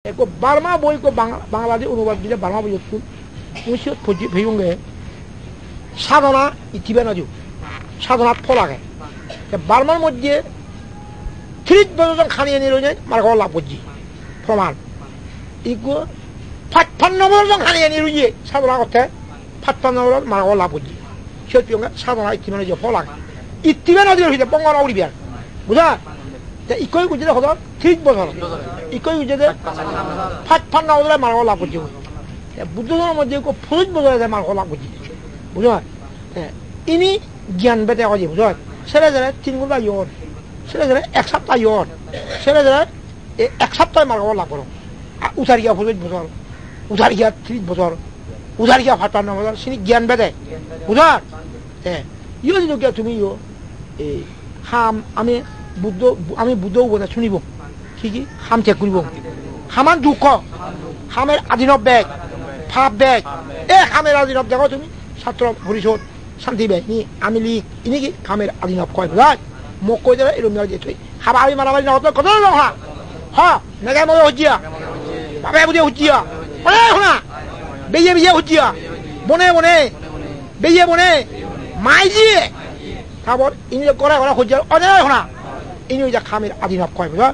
그 바르마 보이 그 방글라데시 অনুবাদ 바르마 보이 그 무시 포지 배운게 সাধনা ইতিবেনাজু সাধনা ফলাগে বার্মার মধ্যে 30 বছর খানিয়ে নিরোজে মার্গো লাভ করছি প্রমাণ ইগো 55 বছর খানিয়ে নিরোজে সাধনা করতে 55 বছর মার্গো লাভ করছি সেটিও সাধনা ইতিবেনাজু ফলাগে ইতিবেনাজু হইতে বঙ্গন উড়িবিয়ার বুঝা ইকই গুজে হতো 30 বছর ইকই গুজে 55 বছর মার্গো লাভ করছি বুদ্ধ ধর্মের মধ্যে 40 বছর মার্গো লাভ করছি বুঝো ইনি জ্ঞান বেতে আছে বুঝো সেরে সেরে 3 ঘন্টা ইয়ন সেরে সেরে 1 সপ্তাহ ইয়ন সেরে সেরে 1 সপ্তাহ মার্গো লাভ করো উধার গিয়া 40 বছর উধার গিয়া 30 বছর উধার গিয়া 55 বছর সিনি জ্ঞান বেতে বুঝো ইয়ো যদি গিয়া তুমি ইয়ো হাম আমি বুদ্ধ বলে শুনিব কি হাম চেক করিব হামান দুঃখ হামের আদিনব ব্যাগ ভাব ব্যাগ হামের আদিনব দেখো তুমি ছাত্র পরিষদ শান্তি ব্যাগ নি আমি লিখ ইনি কি হামের আদিনব কয় বুঝা মোক কই দেবে এরকম যে তুই হাবা আমি মারামারি না হতো কথা না হ্যাঁ মেঘা মজা হচ্ছিয়া বাবা বুঝে হচ্ছিয়া শোনা বেয়ে বেয়ে হচ্ছিয়া বনে বনে বেয়ে বনে মাইজিয়ে তারপর ইনি করে হচ্ছিয়া অনেক শোনা ইনি যা খামের আদিনব কয় বুঝা